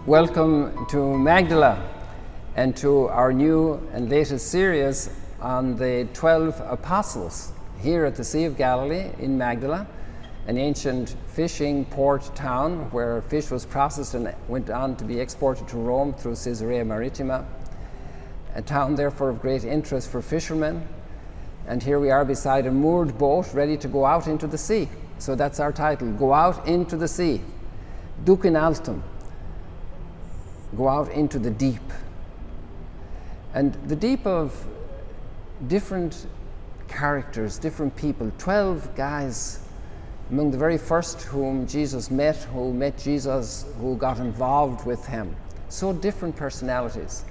Welcome to Magdala and to our new and latest series on the 12 Apostles here at the Sea of Galilee in Magdala, an ancient fishing port town where fish was processed and went on to be exported to Rome through Caesarea Maritima, a town therefore of great interest for fishermen. And here we are beside a moored boat ready to go out into the sea. So that's our title, Go Out into the Sea. Duc In Altum. Go out into the deep. And the deep of different characters, different people, 12 guys among the very first whom Jesus met, who met Jesus, who got involved with him. So different personalities.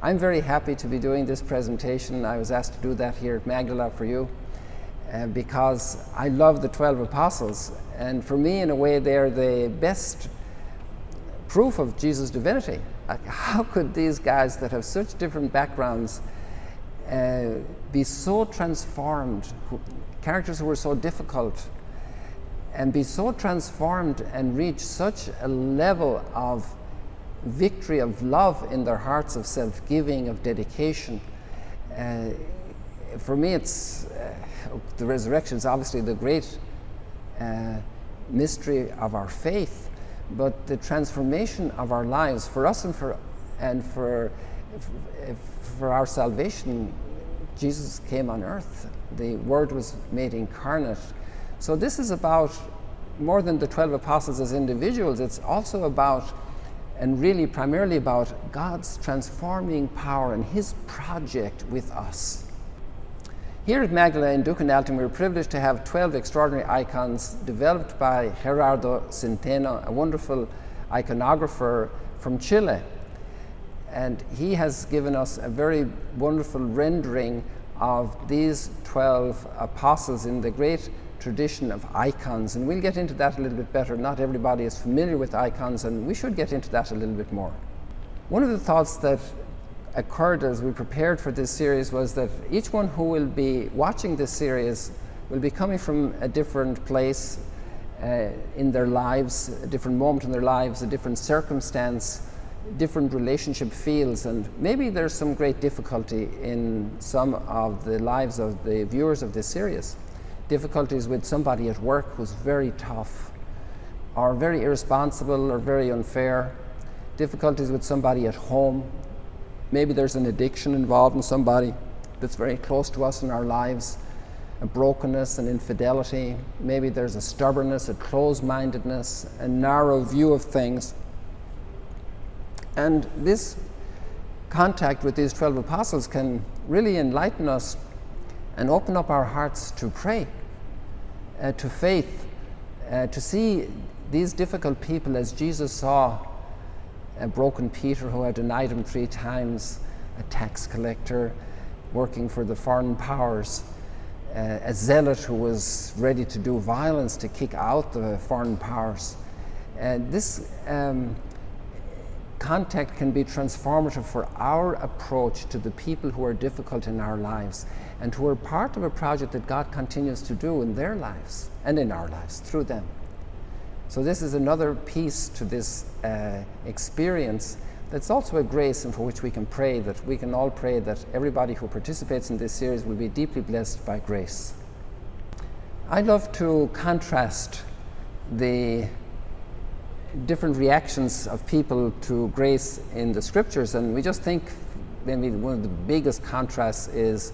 I'm very happy to be doing this presentation. I was asked to do that here at Magdala for you because I love the 12 apostles, and for me in a way they're the best proof of Jesus' divinity. How could these guys that have such different backgrounds be so transformed, characters who were so difficult, and be so transformed and reach such a level of victory, of love in their hearts, of self-giving, of dedication? For me, it's the resurrection is obviously the great mystery of our faith, but the transformation of our lives for us and for our salvation. Jesus came on earth. The Word was made incarnate. So this is about more than the 12 apostles as individuals. It's also about, and really primarily about, God's transforming power and His project with us. Here at Magdala in Duc In Altum, we're privileged to have 12 extraordinary icons developed by Gerardo, Centeno, a wonderful iconographer from Chile. And he has given us a very wonderful rendering of these 12 apostles in the great tradition of icons. And we'll get into that a little bit better. Not everybody is familiar with icons, and we should get into that a little bit more. One of the thoughts that occurred as we prepared for this series was that each one who will be watching this series will be coming from a different place in their lives, a different moment in their lives, a different circumstance, different relationship fields, and maybe there's some great difficulty in some of the lives of the viewers of this series. Difficulties with somebody at work who's very tough, or very irresponsible, or very unfair. Difficulties with somebody at home. Maybe there's an addiction involved in somebody that's very close to us in our lives, a brokenness, an infidelity. Maybe there's a stubbornness, a closed-mindedness, a narrow view of things. And this contact with these 12 apostles can really enlighten us and open up our hearts to pray, to faith, to see these difficult people as Jesus saw a broken Peter who had denied him 3 times, a tax collector working for the foreign powers, a zealot who was ready to do violence to kick out the foreign powers. This contact can be transformative for our approach to the people who are difficult in our lives and who are part of a project that God continues to do in their lives and in our lives through them. So this is another piece to this experience that's also a grace, and for which we can pray, that we can all pray that everybody who participates in this series will be deeply blessed by grace. I love to contrast the different reactions of people to grace in the scriptures, and we just think maybe one of the biggest contrasts is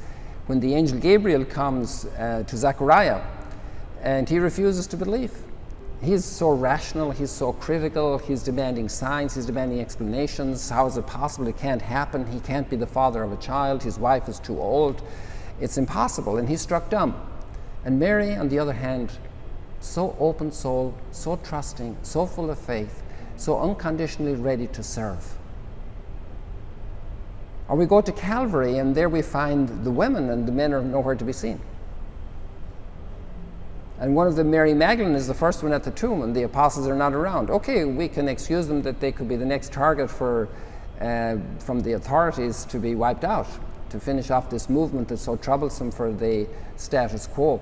when the angel Gabriel comes to Zechariah and he refuses to believe. He's so rational, he's so critical, he's demanding signs, he's demanding explanations. How is it possible? It can't happen. He can't be the father of a child. His wife is too old. It's impossible. And he's struck dumb. And Mary, on the other hand, so open soul, so trusting, so full of faith, so unconditionally ready to serve. Or we go to Calvary, and there we find the women, and the men are nowhere to be seen. And one of them, Mary Magdalene, is the first one at the tomb, and the apostles are not around. Okay, we can excuse them that they could be the next target from the authorities to be wiped out, to finish off this movement that's so troublesome for the status quo.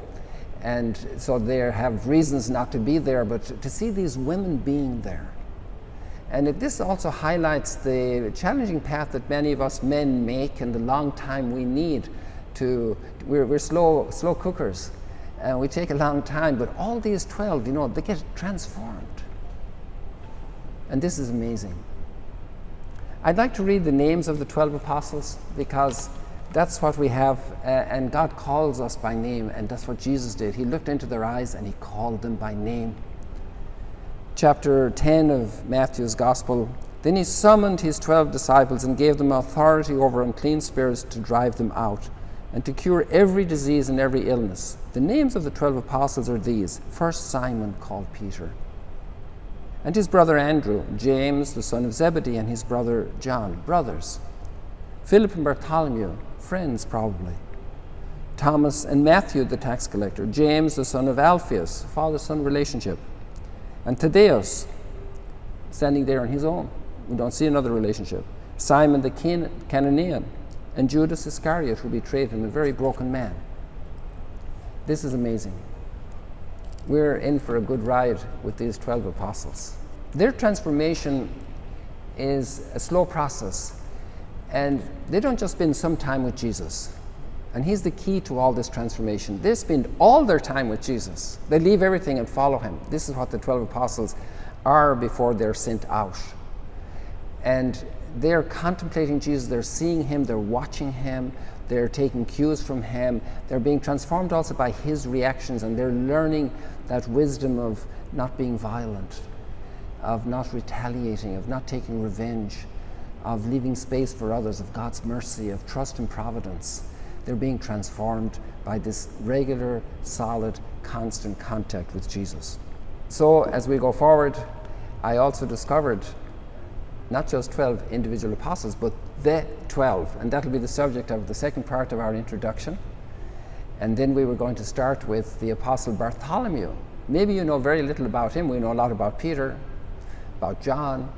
And so they have reasons not to be there, but to see these women being there And this also highlights the challenging path that many of us men make and the long time we need to, we're slow cookers. We take a long time, but all these 12, they get transformed. And this is amazing. I'd like to read the names of the 12 apostles because that's what we have, and God calls us by name, and that's what Jesus did. He looked into their eyes and he called them by name. Chapter 10 of Matthew's Gospel, then he summoned his 12 disciples and gave them authority over unclean spirits to drive them out and to cure every disease and every illness. The names of the 12 apostles are these: first Simon, called Peter, and his brother Andrew, James the son of Zebedee and his brother John, brothers, Philip and Bartholomew, friends probably, Thomas and Matthew the tax collector, James the son of Alphaeus, father-son relationship, and Thaddeus, standing there on his own. We don't see another relationship. Simon the Cananean, and Judas Iscariot, who betrayed him, a very broken man. This is amazing. We're in for a good ride with these 12 apostles. Their transformation is a slow process, and they don't just spend some time with Jesus. And he's the key to all this transformation. They spend all their time with Jesus. They leave everything and follow him. This is what the 12 apostles are before they're sent out. And they're contemplating Jesus, they're seeing him, they're watching him, they're taking cues from him, they're being transformed also by his reactions, and they're learning that wisdom of not being violent, of not retaliating, of not taking revenge, of leaving space for others, of God's mercy, of trust and providence. They're being transformed by this regular, solid, constant contact with Jesus. So as we go forward, I also discovered not just 12 individual apostles, but the 12. And that'll be the subject of the second part of our introduction. And then we were going to start with the apostle Bartholomew. Maybe you know very little about him. We know a lot about Peter, about John,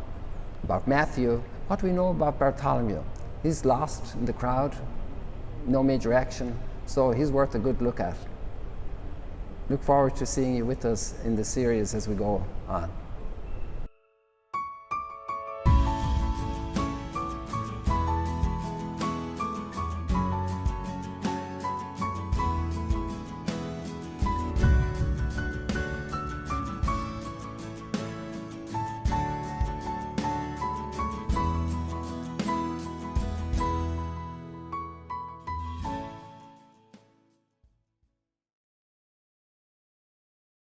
about Matthew. What do we know about Bartholomew? He's lost in the crowd, no major action, so he's worth a good look at. Look forward to seeing you with us in the series as we go on.